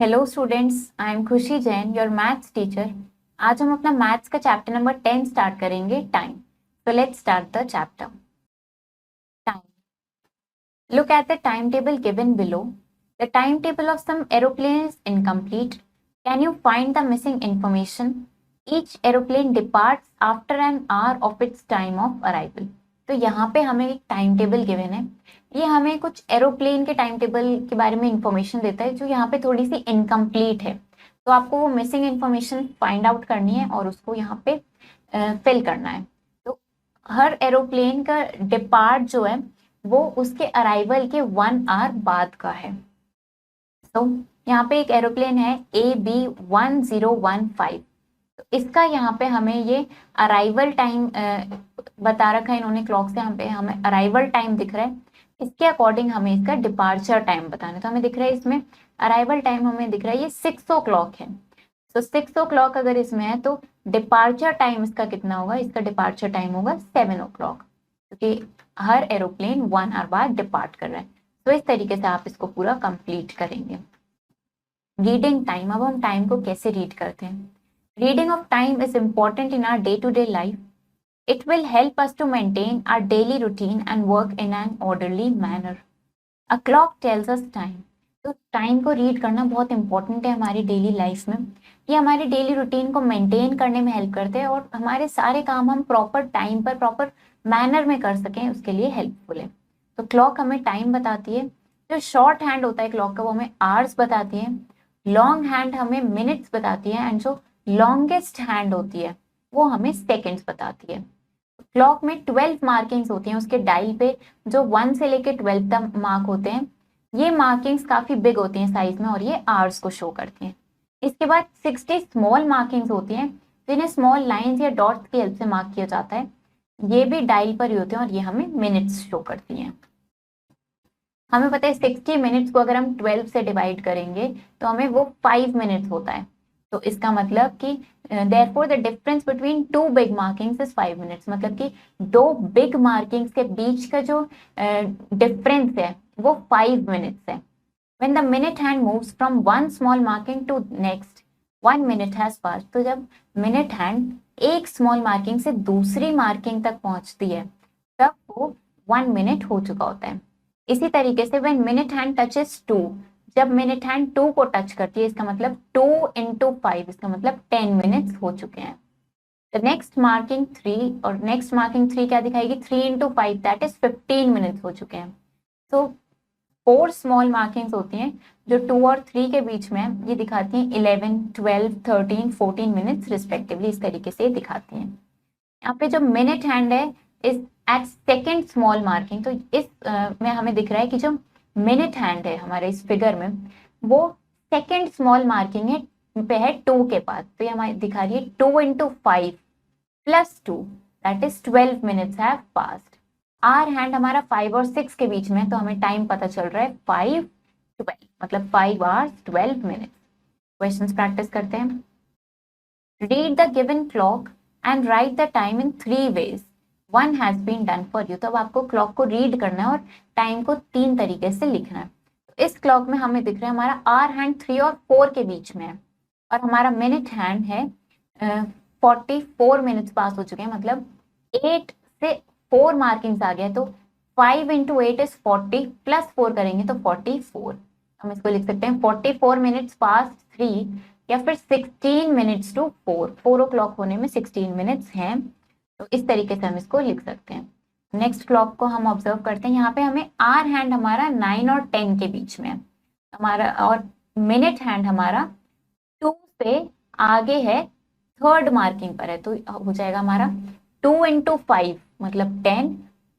Hello students, I am खुशी Jain, your maths teacher. आज हम अपना मैथ्स का चैप्टर नंबर 10 स्टार्ट करेंगे, time. So let's start the chapter. Time. Look at the time table given below. The time table of some aeroplane is incomplete. Can you find the missing information? Each aeroplane departs after an hour of its time of arrival. तो यहाँ पे हमें एक time table given है। ये हमें कुछ aeroplane के टाइम टेबल के बारे में इंफॉर्मेशन देता है जो यहाँ पे थोड़ी सी इनकम्प्लीट है। तो आपको वो मिसिंग इंफॉर्मेशन फाइंड आउट करनी है और उसको यहाँ पे फिल करना है। तो हर एरोप्लेन का डिपार्ट जो है वो उसके अराइवल के 1 आवर बाद का है। तो यहाँ पे एक एरोप्लेन है AB1015। तो इसका यहाँ पे हमें ये अराइवल टाइम बता रखा है इन्होंने क्लॉक से। यहाँ पे हमें अराइवल टाइम दिख रहा है, इसके अकॉर्डिंग हमें इसका डिपार्चर टाइम बताना है। तो हमें दिख रहा है इसमें अराइवल टाइम हमें दिख रहा है ये 6 o'clock है। तो 6 o'clock अगर इसमें है तो डिपार्चर टाइम इसका कितना होगा? इसका डिपार्चर टाइम होगा 7 o'clock, क्योंकि हर एरोप्लेन 1 आवर बाद डिपार्ट कर रहा है। तो इस तरीके से आप इसको पूरा कंप्लीट करेंगे। Reading time. अब हम टाइम को कैसे रीड करते हैं? Reading of time is important in our day-to-day life. It will help us to maintain our daily routine and work in an orderly manner. A clock tells us time. तो time को read करना बहुत important है हमारी daily life में। ये हमारी daily routine को मेंटेन करने में हेल्प करते हैं और हमारे सारे काम हम प्रॉपर टाइम पर प्रॉपर मैनर में कर सकें, उसके लिए हेल्पफुल है। तो क्लॉक हमें टाइम बताती है। जो शॉर्ट हैंड होता है क्लॉक का वो हमें आवर्स बताती है। लॉन्ग हैंड हमें मिनट्स बताती है एंड जो लॉन्गेस्ट हैंड होती है वो हमें सेकेंड्स बताती है। क्लॉक में 12 मार्किंग्स होती हैं उसके डायल पे, जो 1 से लेके 12 तक मार्क होते हैं। ये मार्किंग्स काफी बिग होती हैं साइज में और ये आवर्स को शो करती हैं। इसके बाद 60 स्मॉल मार्किंग्स होती हैं जिन्हें स्मॉल लाइंस या डॉट्स की हेल्प से मार्क किया जाता है। ये भी डायल पर ही होते हैं और ये हमें मिनट्स शो करती हैं। हमें पता है 60 मिनट्स को अगर हम 12 से डिवाइड करेंगे तो हमें वो 5 मिनट्स होता है। तो इसका मतलब कि therefore the difference between two big markings is 5 minutes। मतलब कि दो बिग मार्किंग्स के बीच का जो डिफरेंस है वो 5 मिनट्स है। When the minute hand moves from one small marking to next, 1 minute has passed। तो जब मिनट हैंड एक स्मॉल मार्किंग से दूसरी मार्किंग तक पहुंचती है तब वो 1 मिनट हो चुका होता है। इसी तरीके से when minute hand touches 2, जब मिनट हैंड 2 को टच करती है इसका मतलब 2 into 5, इसका मतलब 10 मिनट्स हो चुके हैं। द नेक्स्ट मार्किंग 3, और नेक्स्ट मार्किंग 3 क्या दिखाएगी? 3 into 5 दैट इज 15 मिनट्स हो चुके हैं। तो 4 स्मॉल मार्किंग्स होती हैं जो 2 और 3 के बीच में है। ये दिखाती हैं 11, 12, 13, 14 मिनट्स रिस्पेक्टिवली। इस तरीके से दिखाती हैं। यहाँ पे जो मिनट हैंड है इस एट सेकेंड स्मॉल मार्किंग। तो इस में हमें दिख रहा है कि जो मिनट हैंड है हमारे इस फिगर में वो सेकेंड स्मॉल मार्किंग है पे है 2 के पास। तो ये हमारी दिखा रही है 2 into 5 plus 2 that is 12 minutes have passed. Hour hand हमारा 5 और 6 के बीच में, तो हमें टाइम पता चल रहा है 5, 12, मतलब 5 hours 12 मिनट्स। क्वेश्चंस प्रैक्टिस करते हैं। Read the given clock and write the time in 3 ways। 1 has been done for you। तो अब आपको क्लॉक को रीड करना है और टाइम को 3 तरीके से लिखना है। तो इस क्लॉक में हमें दिख रहा है हमारा आर हैंड 3 और 4 के बीच में है और हमारा मिनट हैंड है 44 मिनट्स पास हो चुके हैं। मतलब 8 से 4 मार्किंग्स आ गया, तो 5 into 8 is 40 प्लस 4 करेंगे तो 44। हम इसको लिख सकते हैं 44 मिनट्स पास 3 या फिर 16 मिनट्स टू 4 o'clock होने में 16 मिनट्स हैं। तो इस तरीके से हम इसको लिख सकते हैं। नेक्स्ट क्लॉक को हम ऑब्जर्व करते हैं। यहाँ पे हमें आर हैंड हमारा 9 और 10 के बीच में है हमारा, और मिनट हैंड हमारा 2 से आगे है, थर्ड मार्किंग पर है। तो हो जाएगा हमारा 2 into 5 मतलब 10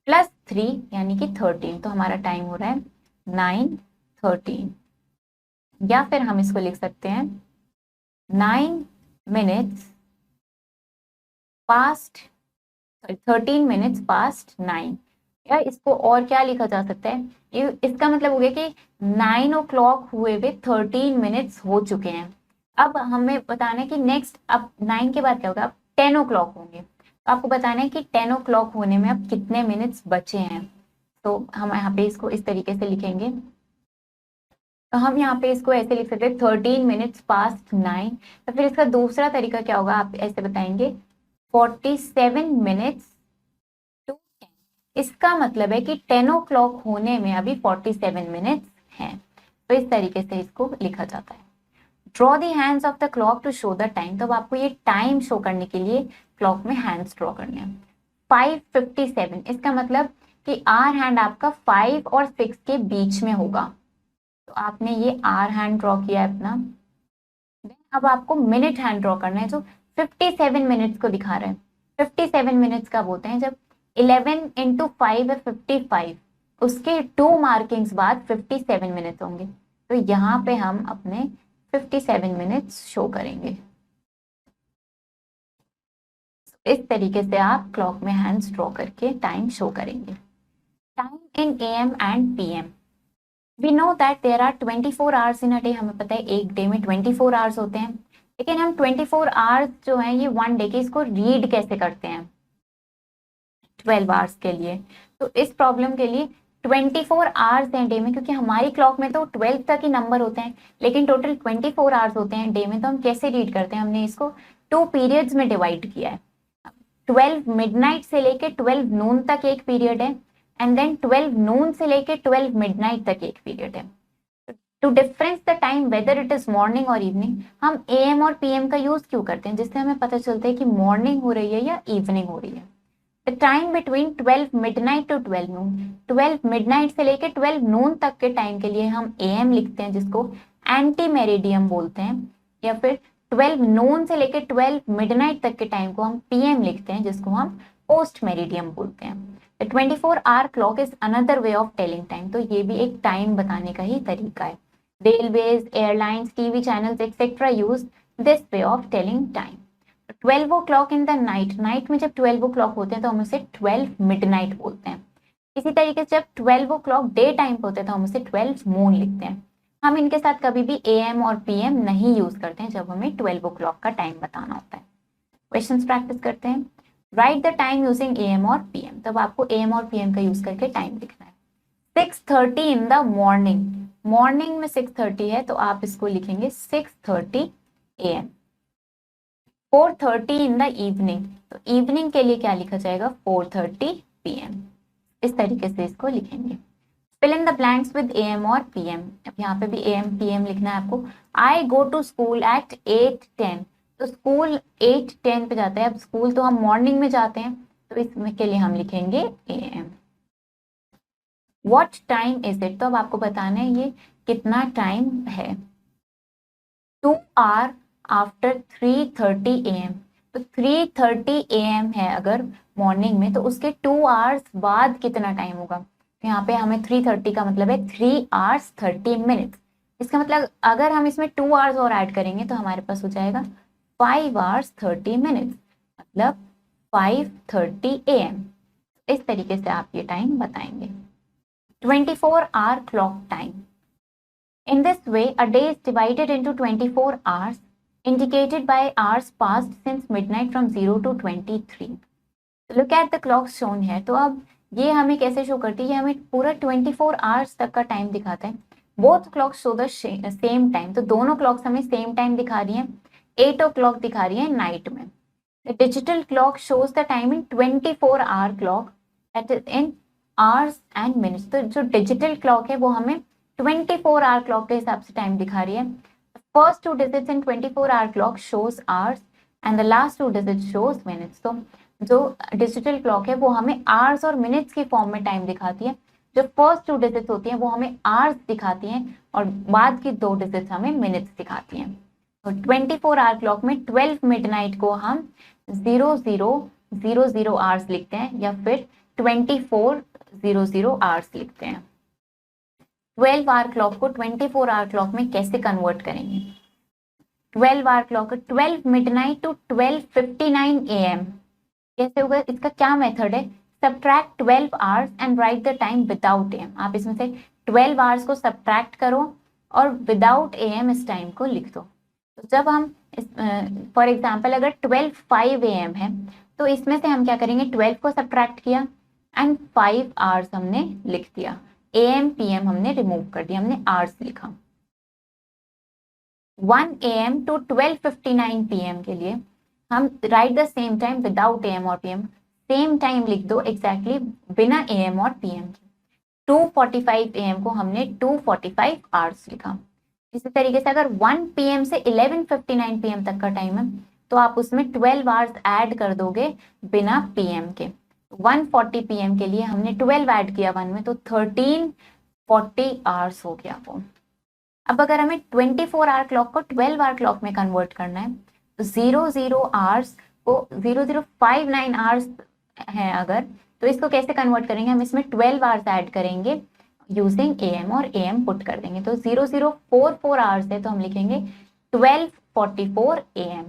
प्लस 3 यानी कि 13। तो हमारा टाइम हो रहा है 9:13। या फिर हम इसको लिख सकते हैं 9 minutes past 13 minutes past 9। या इसको और क्या लिखा जा सकता है? ये इसका मतलब हो गया कि 9 o'clock हुए हुए 13 मिनट्स हो चुके हैं। अब हमें बताना है कि नेक्स्ट अब 9 के बाद क्या होगा? अब 10 o'clock होंगे। तो आपको बताना है कि 10 o'clock होने में अब कितने मिनट्स बचे हैं। तो हम यहाँ पे इसको इस तरीके से लिखेंगे तो हम यहाँ पे इसको ऐसे लिख सकते हैं 13 मिनट्स पास्ट 9। तो फिर इसका दूसरा तरीका क्या होगा, आप ऐसे बताएंगे 47 मिनट्स टू 10। इसका मतलब है कि 10 ओ क्लॉक होने में अभी 47 मिनट्स हैं। तो इस तरीके से इसको लिखा जाता है। Draw the hands of the clock to show the time. तो अब आपको ये टाइम शो करने के लिए क्लॉक में हैंड्स ड्रॉ करने हैं। 5:57, इसका मतलब कि आर हैंड आपका 5 और 6 के बीच में होगा। तो आपने ये आर हैंड ड्रॉ किया है अपना। अब आपको मिनट हैंड ड्रॉ करना है जो 57 मिनट्स को दिखा रहा है। 57 मिनट्स कब होते हैं, जब 11 इंटू 5 है 55, उसके 2 मार्किंग्स बाद 57 मिनट्स होंगे। तो यहाँ पे हम अपने 57 मिनट्स शो करेंगे। इस तरीके से आप क्लॉक में हैंड्स ड्रॉ करके टाइम शो करेंगे। Time in AM and PM। We know that there are 24 hours in a day. हमें पता है एक डे में 24 आवर्स होते हैं, लेकिन हम 24 आवर्स जो है ये वन डे के, इसको रीड कैसे करते हैं 12 आवर्स के लिए। तो इस प्रॉब्लम के लिए 24 आवर्स हैं डे में, क्योंकि हमारी क्लॉक में तो 12 तक ही नंबर होते हैं, लेकिन टोटल 24 आवर्स होते हैं डे में। तो हम कैसे रीड करते हैं, हमने इसको 2 पीरियड्स में डिवाइड किया है। 12 मिडनाइट से लेके 12 नून तक एक पीरियड है, एंड देन 12 नून से लेके 12 मिडनाइट तक एक पीरियड है। To difference the time whether it is morning और इवनिंग, हम AM और PM का यूज क्यों करते हैं, जिससे हमें पता चलता है कि मॉर्निंग हो रही है या इवनिंग हो रही है। The time between 12 midnight to 12 noon, 12 midnight से लेके 12 नून तक के टाइम के लिए हम AM लिखते हैं, जिसको एंटी मेरिडियम बोलते हैं, या फिर 12 नून से लेके 12 मिडनाइट तक के टाइम को हम PM लिखते हैं, जिसको हम पोस्ट मेरिडियम बोलते हैं। The 24 hour clock is another way of telling time. तो ये भी एक टाइम बताने का ही तरीका है। Railways, airlines, TV channels etcetera use this way of telling time. 12 o'clock in the night, night में जब 12 ओ क्लॉक होते हैं तो हम उसे 12 मिडनाइट बोलते हैं। इसी तरीके से जब 12 ओ क्लॉक डे टाइम पे होते हैं तो हम उसे 12 मून लिखते हैं। हम इनके साथ कभी भी AM और PM नहीं यूज करते हैं जब हमें 12 ओ क्लॉक का टाइम बताना होता है। क्वेश्चंस प्रैक्टिस करते हैं। Right the time using AM और PM। तब आपको AM और PM का यूज करके टाइम लिखना है। 6:30 इन द मॉर्निंग, मॉर्निंग में 6:30 है तो आप इसको लिखेंगे 6:30 AM। 4:30 इन द इवनिंग, तो इवनिंग के लिए क्या लिखा जाएगा 4:30 PM। इस तरीके से इसको लिखेंगे। Fill in the blanks with AM और PM। अब यहाँ पे भी AM PM लिखना है आपको। आई गो टू स्कूल एट 8:10, तो स्कूल 8:10 पे जाता है। अब स्कूल तो हम मॉर्निंग में जाते हैं, तो इसमें के लिए हम लिखेंगे AM। What time is it, तो अब आपको बताना है ये कितना टाइम है। 2 hour आफ्टर 3:30 AM, तो 3:30 AM है अगर मॉर्निंग में, तो उसके 2 आवर्स बाद कितना टाइम होगा। तो यहाँ पे हमें 3:30 का मतलब है 3 hours 30 minutes। इसका मतलब अगर हम इसमें 2 आवर्स और ऐड करेंगे तो हमारे पास हो जाएगा 5 hours 30 minutes, मतलब 5:30 AM। इस तरीके से आप ये टाइम बताएंगे। 24 hour clock time. In this way, a day is divided into 24 hours, indicated by hours passed since midnight from 0 to 23. Look at the clock shown here. तो अब ये हमें कैसे शो करती है, ये हमें पूरा 24 hours तक का टाइम दिखाता है। Both clocks show the same time, तो दोनों clocks हमें same time दिखा रही हैं। 8 o'clock दिखा रही है नाइट में। The digital clock shows the time in 24 hour clock, that is in hours and minutes. तो जो डिजिटल क्लॉक है वो हमें 24 आवर क्लॉक के हिसाब से टाइम दिखा रही है। First 2 digits in 24 hour clock shows hours and the last 2 digits shows minutes. तो जो डिजिटल क्लॉक है वो हमें आवर्स और मिनट्स की फॉर्म में टाइम दिखाती है। जो फर्स्ट 2 डिजिट्स होती हैं वो हमें आवर्स दिखाती हैं और बाद की 2 डिजिट्स हमें मिनट्स दिखाती हैं। तो 24 आवर क्लॉक में 12 मिडनाइट को हम 0000 आवर्स लिखते हैं, या फिर 2400 आवर्स लिखते हैं। 12 आवर क्लॉक को 24 आवर क्लॉक में कैसे कन्वर्ट करेंगे। 12 hour clock 12 midnight to 12:59 AM कैसे होगा, इसका क्या मेथड है, subtract 12 hours and write the time without AM। आप इसमें से 12 आवर्स को सब्ट्रैक्ट करो और विदाउट AM इस टाइम को लिख दो। तो जब हम फॉर एग्जाम्पल अगर 12:05 AM है तो इसमें से हम क्या करेंगे, 12 को सब्ट्रैक्ट किया एंड 5 आवर्स हमने लिख दिया। AM PM हमने रिमूव कर दिया, हमने आवर्स लिखा। 1 AM टू 12:59 PM के लिए हम right the same time without AM और PM, सेम टाइम लिख दो एग्जैक्टली बिना AM और PM के। 2:45 AM को हमने 2:45 आवर्स लिखा। इसी तरीके से अगर 1 PM से 11:59 PM तक का टाइम है तो आप उसमें 12 आवर्स ऐड कर दोगे बिना PM के। 1:40 PM के लिए हमने 12 ऐड किया 1 में, तो 13:40 आवर्स हो गया वो। अब अगर हमें 24 आवर क्लॉक को 12 आवर क्लॉक में कन्वर्ट करना है तो 00 आवर्स को 0059 आवर्स है अगर, तो इसको कैसे कन्वर्ट करेंगे, हम इसमें 12 आवर्स ऐड करेंगे यूजिंग AM और AM पुट कर देंगे। तो 0044 आवर्स है तो हम लिखेंगे 12:44 AM।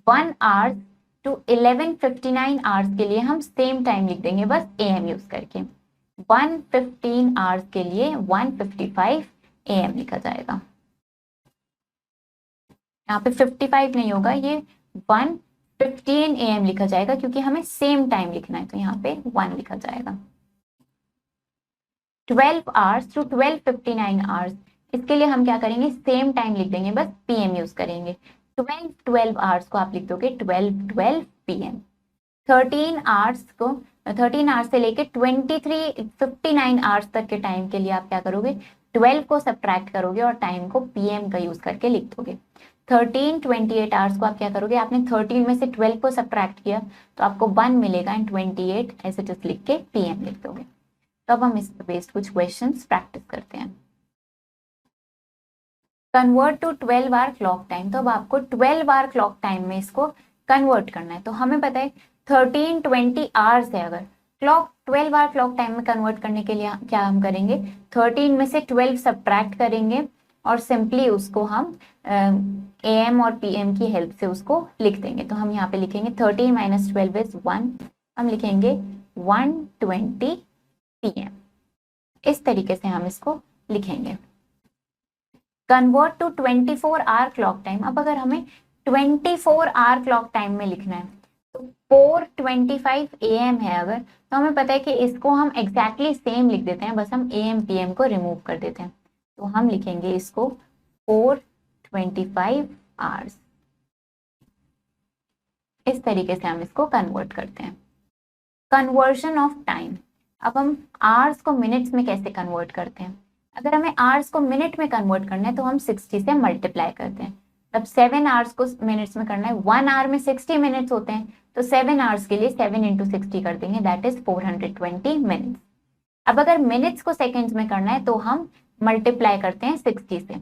1 आवर्स टू 11:59 आवर्स के लिए हम सेम टाइम लिख देंगे बस AM यूज करके। 1:15 आवर्स के लिए 1:55 AM लिखा जाएगा। यहाँ पे 55 नहीं होगा, ये 1:15 AM लिखा जाएगा क्योंकि हमें सेम टाइम लिखना है, तो यहाँ पे 1 लिखा जाएगा। 12 आवर्स टू 12:59 आवर्स, इसके लिए हम क्या करेंगे, सेम टाइम लिख देंगे बस PM यूज करेंगे। 12 आवर्स को आप लिख दोगे 12 PM। 13 आवर्स से लेके 23:59 आवर्स तक के टाइम के लिए आप क्या करोगे, 12 को सब्ट्रैक्ट करोगे और टाइम को PM का यूज करके लिख दोगे। 13:28 आवर्स को आप क्या करोगे, आपने 13 में से 12 को सब्ट्रैक्ट किया तो आपको 1 मिलेगा एंड 28 ऐसे जस्ट लिख के PM लिख दोगे। तो अब हम इस पे बेस्ड कुछ क्वेश्चंस प्रैक्टिस करते हैं। Convert to 12 hour clock time, तो अब आपको 12 आवर क्लॉक टाइम में इसको कन्वर्ट करना है। तो हमें पता है 13:20 आवर्स है, अगर क्लॉक 12 आवर क्लॉक टाइम में कन्वर्ट करने के लिए क्या हम करेंगे, 13 में से 12 सब्ट्रैक्ट करेंगे और सिंपली उसको हम AM और PM की हेल्प से उसको लिख देंगे। तो हम यहाँ पे लिखेंगे 13 - 12 इज 1, हम लिखेंगे 1:20 PM। इस तरीके से हम इसको लिखेंगे। Convert to 24 hour clock time, अब अगर हमें 24 आवर क्लॉक टाइम में लिखना है तो 4:25 AM है अगर, तो हमें पता है कि इसको हम एग्जैक्टली सेम लिख देते हैं, बस हम AM PM को रिमूव कर देते हैं। तो हम लिखेंगे इसको 4:25 आवर्स। इस तरीके से हम इसको कन्वर्ट करते हैं। कन्वर्शन ऑफ टाइम, अब हम आवर्स को मिनट्स में कैसे कन्वर्ट करते हैं। अगर हमें आवर्स को मिनट में कन्वर्ट करना है तो हम 60 से मल्टीप्लाई करते हैं। तब 7 आवर्स को मिनट्स में करना है, 1 आवर में 60 मिनट्स होते हैं, तो 7 आवर्स के लिए 7 × 60 कर देंगे, दैट इज 420 मिनट्स। अब अगर मिनट्स को सेकेंड्स में करना है तो हम मल्टीप्लाई करते हैं 60 से।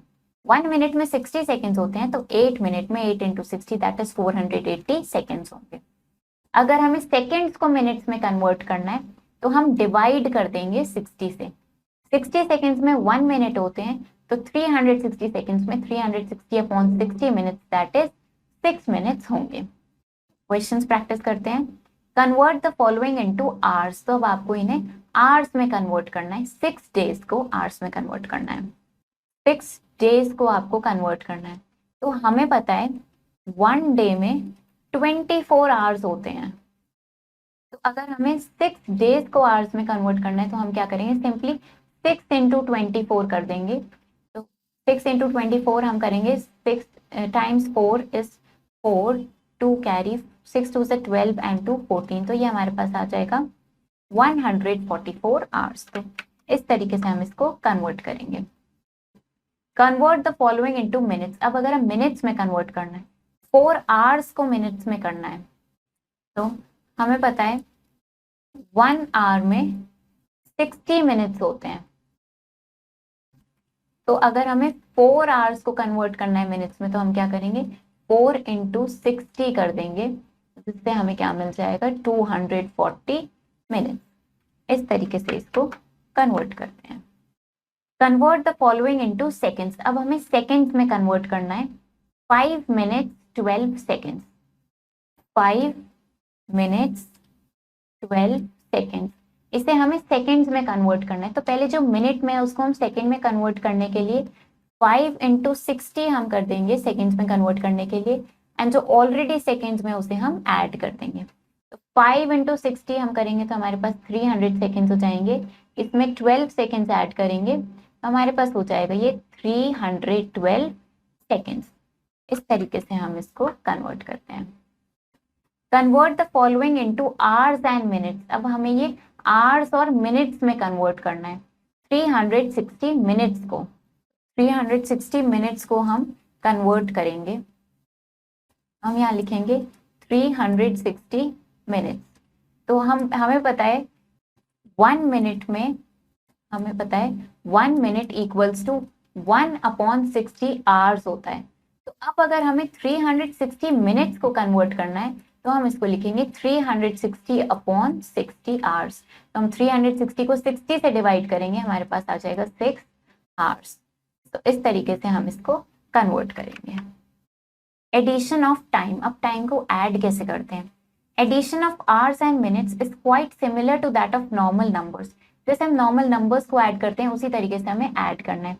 1 मिनट में 60 सेकेंड्स होते हैं, तो 8 मिनट में 8 × 60 दैट इज 480 सेकेंड्स होंगे। अगर हमें सेकेंड्स को मिनट्स में कन्वर्ट करना है तो हम डिवाइड कर देंगे 60 से। 60 सेकेंड्स में 1 मिनट होते हैं, तो 360 सेकेंड्स में 360/60 मिनट्स दैट इज 6 मिनट्स होंगे। क्वेश्चंस प्रैक्टिस करते हैं। Convert the following into hours, तो अब आपको इन्हें आवर्स में कन्वर्ट करना है। 6 डेज को आवर्स में कन्वर्ट करना है। 6 डेज को आपको कन्वर्ट करना है। तो हमें पता है 1 डे में 24 आवर्स होते हैं, तो अगर हमें 6 डेज को आवर्स में कन्वर्ट करना है तो हम क्या करेंगे, सिंपली 6 × 24 कर देंगे। तो 6 × 24 हम करेंगे, 6 × 4 इज 4, 2 कैरी, 6 2 से 12 एंड 2 14, तो ये हमारे पास आ जाएगा 144 आवर्स। तो इस तरीके से हम इसको कन्वर्ट करेंगे। Convert the following into minutes, अब अगर हम मिनट्स में कन्वर्ट करना है, 4 आवर्स को मिनट्स में करना है, तो हमें पता है 1 आवर में 60 मिनट्स होते हैं। तो अगर हमें 4 आवर्स को कन्वर्ट करना है मिनट्स में, तो हम क्या करेंगे, 4 × 60 कर देंगे, जिससे हमें क्या मिल जाएगा, 240 मिनट्स। इस तरीके से इसको कन्वर्ट करते हैं। Convert the following into seconds, अब हमें सेकेंड्स में कन्वर्ट करना है। 5 मिनट्स 12 सेकेंड्स, 5 मिनट्स 12 सेकेंड्स, इसे हमें सेकेंड्स में कन्वर्ट करना है। तो पहले जो मिनट में है उसको हम सेकेंड में कन्वर्ट करने के लिए 5 × 60 हम कर देंगे सेकेंड्स में कन्वर्ट करने के लिए, एंड जो ऑलरेडी सेकेंड्स में उसे हम ऐड कर देंगे। तो 5 × 60 हम करेंगे तो हमारे पास 300 सेकेंड्स हो जाएंगे। इसमें 12 सेकेंड्स ऐड करेंगे तो हमारे पास हो जाएगा ये 312 सेकेंड्स। इस तरीके से हम इसको कन्वर्ट करते हैं। Convert the following into hours and minutes. अब हमें ये आवर्स और मिनट्स में कन्वर्ट करना है। 360 मिनट्स को 360 मिनट्स को हम कन्वर्ट करेंगे। हम यहाँ लिखेंगे 360 मिनट्स। तो हमें पता है 1 मिनट में, हमें पता है 1 मिनट इक्वल्स टू 1/60 आवर्स होता है। तो अब अगर हमें 360 मिनट्स को कन्वर्ट करना है तो हम इसको लिखेंगे 360/60 आवर्स। तो हम 360 को 60 से डिवाइड करेंगे, हमारे पास आ जाएगा 6 आवर्स। तो इस तरीके से हम इसको कन्वर्ट करेंगे। Addition of time. अब टाइम को ऐड कैसे करते हैं? Addition of hours and minutes is quite similar to that of normal numbers. जैसे हम नॉर्मल नंबर्स को ऐड करते हैं उसी तरीके से हमें ऐड करना है।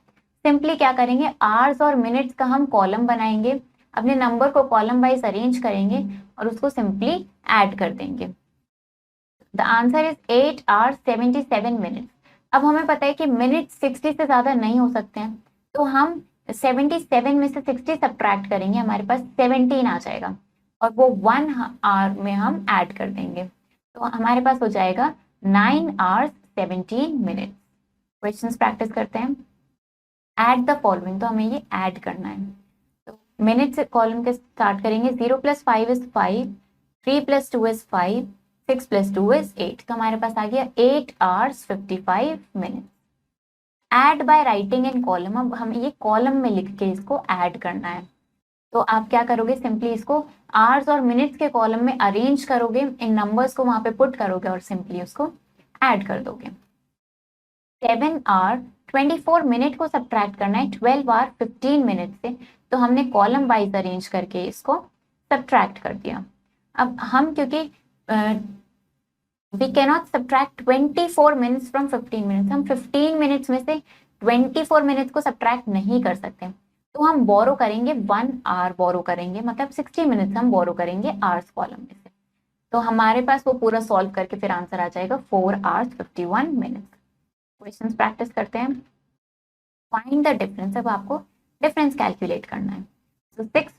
सिंपली क्या करेंगे, आवर्स और मिनट्स का हम कॉलम बनाएंगे, अपने नंबर को कॉलम वाइज अरेंज करेंगे और उसको सिंपली ऐड कर देंगे। The answer is 8 hours 77 minutes। अब हमें पता है कि मिनट 60 से ज्यादा नहीं हो सकते हैं, तो हम 77 में से 60 सब्ट्रैक्ट करेंगे, हमारे पास 17 आ जाएगा और वो 1 hour में हम ऐड कर देंगे, तो हमारे पास हो जाएगा 9 hours 17 minutes। क्वेश्चंस प्रैक्टिस करते हैं। ऐड द फॉलोइंग, तो हमें ये ऐड करना है। तो मिनट से कॉलम के स्टार्ट करेंगे। 0 + 5 is 5, 3 + 2 is 5, 6 + 2 is 8। तो हमारे पास आ गया 8 hours 55 minutes। Add by writing in column. अब हमें ये कॉलम में लिख के इसको ऐड करना है। तो आप क्या करोगे, सिंपली इसको आवर्स और मिनट्स के कॉलम में अरेंज करोगे, इन नंबर्स को वहां पे पुट करोगे और सिंपली उसको ऐड कर दोगे। 7 hour 24 मिनट को सब्ट्रैक्ट करना है 12 hour 15 मिनट से, तो हमने कॉलम वाइज अरेंज करके इसको सब्ट्रैक्ट कर दिया। अब हम क्योंकि we cannot subtract 24 minutes from 15 minutes, हम 15 मिनट्स में से 24 मिनट्स को सब्ट्रैक्ट नहीं कर सकते, तो हम बोरो करेंगे 1 hour बोरो करेंगे, मतलब 60 मिनट्स हम बोरो करेंगे आवर्स कॉलम में से। तो हमारे पास वो पूरा सॉल्व करके फिर आंसर आ जाएगा 4 hours 51 मिनट्स। क्वेश्चंस प्रैक्टिस करते हैं। Find the difference. अब आपको डिफरेंस कैलकुलेट करना है। So 6 -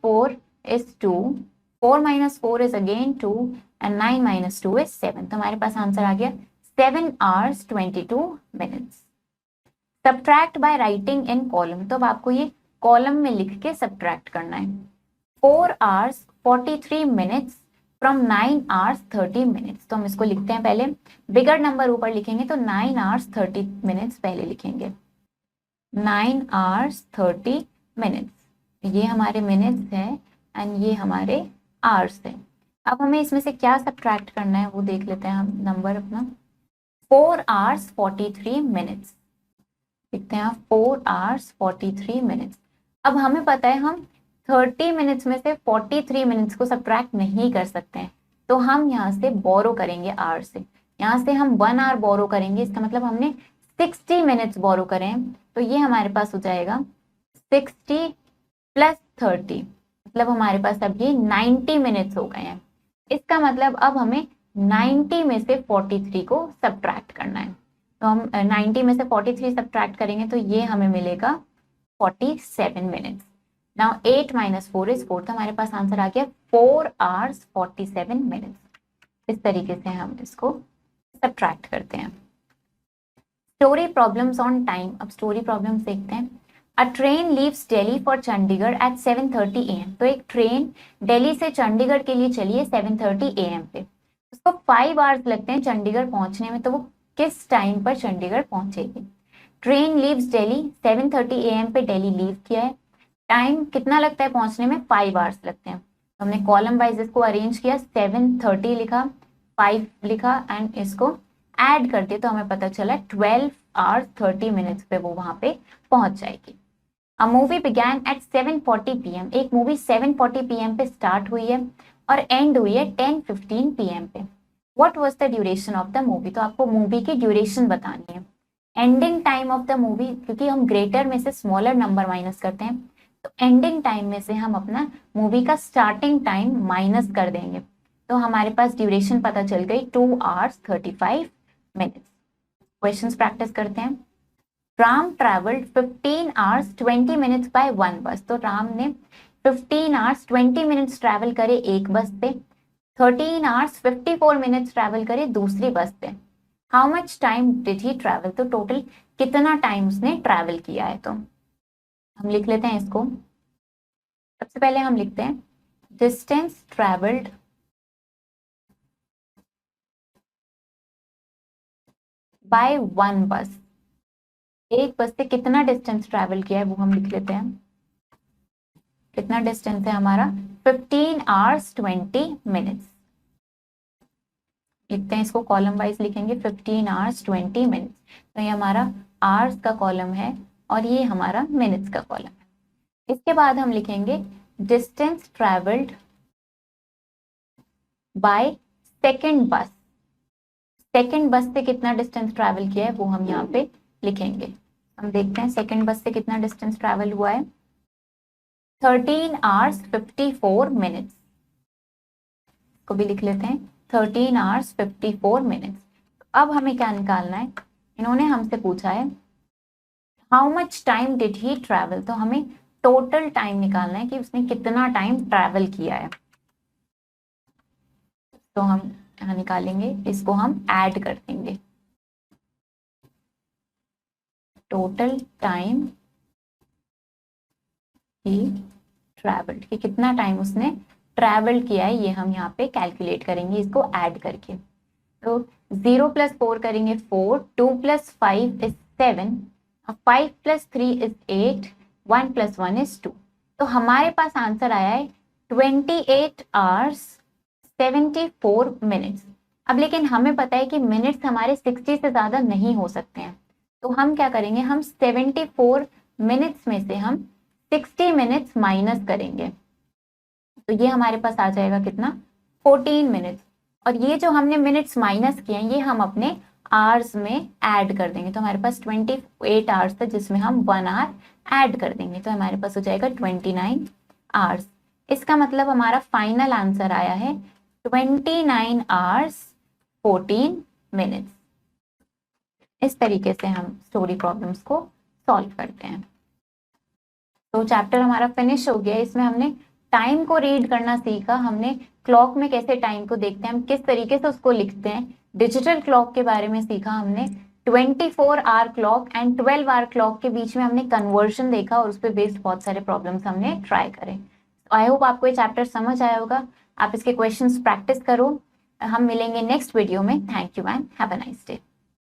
4 is 2, 4 - 4 is again 2 and 9 - 2 is 7। तो हमारे पास आंसर आ गया 7 hours 22 minutes। Subtract by writing in column. तो अब आपको ये कॉलम में लिख के सब्ट्रैक्ट करना है। 4 hours 43 minutes from 9 hours 30 minutes। तो हम इसको लिखते हैं, पहले बिगर नंबर ऊपर लिखेंगे तो 9 hours 30 minutes पहले लिखेंगे। 9 hours 30 minutes, ये हमारे मिनट्स है एंड ये हमारे आवर्स है। अब हमें इसमें से क्या सब्ट्रैक्ट करना है वो देख लेते हैं हम नंबर अपना। 4 hours 43 minutes लिखते हैं, 4 hours 43 minutes। अब हमें पता है हम 30 मिनट्स में से 43 मिनट्स को सब्ट्रैक्ट नहीं कर सकते हैं, तो हम यहाँ से बोरो करेंगे आवर से। यहाँ से हम 1 hour बोरो करेंगे, इसका मतलब हमने 60 मिनट्स बोरो करें, तो ये हमारे पास हो जाएगा 60 + 30, मतलब हमारे पास अब ये 90 मिनट्स हो गए हैं। इसका मतलब अब हमें 90 में से 43 को सब्ट्रैक्ट करना है। तो हम 90 में से 43 सब्ट्रैक्ट करेंगे तो ये हमें मिलेगा 47 मिनट्स। नाउ 8 - 4 is 4, तो हमारे पास आंसर आ गया 4 hours 47 minutes। इस तरीके से हम इसको सब्ट्रैक्ट करते हैं। Story problems on time. अब स्टोरी प्रॉब्लम्स देखते हैं। A train leaves Delhi for Chandigarh at 7:30 AM। तो एक ट्रेन दिल्ली से चंडीगढ़ के लिए चली है 7:30 AM पे। उसको 5 hours लगते हैं चंडीगढ़ पहुंचने में, तो वो किस टाइम पर चंडीगढ़ पहुंचेगी? ट्रेन लीव्स दिल्ली 7:30 AM पे दिल्ली लीव किया है, टाइम कितना लगता है पहुंचने में? 5 hours लगते हैं। तो हमने कॉलम वाइज इसको अरेंज किया, 7:30 लिखा, 5 लिखा एंड इसको ऐड कर दिया, तो हमें पता चला 12 hours 30 minutes पे वो वहां पे पहुंच जाएगी। A movie began at 7:40 PM। एक मूवी 7:40 PM पे स्टार्ट हुई है और एंड हुई है 10:15 PM पे। What was the duration of the movie? तो आपको मूवी की ड्यूरेशन बतानी है। Ending time of the movie, क्योंकि हम ग्रेटर में से स्मॉलर नंबर माइनस करते हैं, तो एंडिंग टाइम में से हम अपना मूवी का स्टार्टिंग टाइम माइनस कर देंगे, तो हमारे पास ड्यूरेशन पता चल गई 2 hours 35 minutes। क्वेश्चंस प्रैक्टिस करते हैं। Ram travelled 15 hours 20 minutes by one बस। तो राम ने 15 hours 20 minutes ट्रैवल करे एक बस से, 13 hours 54 minutes ट्रैवल करे दूसरी बस से। How much time did he travel, तो टोटल कितना टाइम उसने ट्रैवल किया है। तो हम लिख लेते हैं इसको। सबसे पहले हम लिखते हैं डिस्टेंस ट्रैवल्ड बाय वन बस, एक बस से कितना डिस्टेंस ट्रैवल किया है वो हम लिख लेते हैं। कितना डिस्टेंस है हमारा, 15 hours 20 minutes। लिखते हैं इसको, कॉलम वाइज लिखेंगे 15 hours 20 minutes। तो ये हमारा आवर्स का कॉलम है और ये हमारा मिनट्स का कॉलम है। इसके बाद हम लिखेंगे डिस्टेंस ट्रैवल्ड बाय सेकंड बस, सेकंड बस से कितना डिस्टेंस ट्रैवल किया है वो हम यहाँ पे लिखेंगे। हम देखते हैं सेकंड बस से कितना डिस्टेंस ट्रैवल हुआ है, 13 hours 54 minutes। को भी लिख लेते हैं 13 hours 54 minutes। अब हमें क्या निकालना है, इन्होंने हमसे पूछा है how much time did he travel, तो हमें टोटल टाइम निकालना है कि उसने कितना टाइम ट्रैवल किया है। तो हम यहाँ निकालेंगे, इसको हम ऐड कर देंगे, टोटल टाइम ही ट्रैवल्ड, कि कितना टाइम उसने ट्रैवल किया है, ये हम यहाँ पे कैलकुलेट करेंगे इसको ऐड करके। तो 0 + 4 करेंगे 4, 2 + 5 is 7, 5 + 3 is 8, 1 + 1 is 2। तो हमारे पास आंसर आया है 28 hours 74 minutes। अब लेकिन हमें पता है कि मिनट्स हमारे 60 से ज्यादा नहीं हो सकते हैं, तो हम क्या करेंगे, हम 74 मिनट्स में से हम 60 मिनट्स माइनस करेंगे। तो ये हमारे पास आ जाएगा कितना, 14 मिनट्स। और ये जो हमने मिनट्स माइनस किए हैं ये हम अपने आवर्स में ऐड कर देंगे। तो हमारे पास 28 आवर्स था जिसमें हम 1 hour ऐड कर देंगे, तो हमारे पास हो जाएगा 29 आवर्स। इसका मतलब हमारा फाइनल आंसर आया है 29 hours 14 minutes। इस तरीके से हम स्टोरी प्रॉब्लम्स को सॉल्व करते हैं। तो चैप्टर हमारा फिनिश हो गया। इसमें हमने टाइम को रीड करना सीखा, हमने क्लॉक में कैसे टाइम को देखते हैं, हम किस तरीके से उसको लिखते हैं, डिजिटल क्लॉक के बारे में सीखा हमने, 24 hour clock and 12 hour clock के बीच में हमने कन्वर्जन देखा और उस पर बेस्ड बहुत सारे प्रॉब्लम्स हमने ट्राई करे। आई होप आपको ये चैप्टर समझ आया होगा, आप इसके क्वेश्चंस प्रैक्टिस करो। हम मिलेंगे नेक्स्ट वीडियो में। Thank you and have a nice day.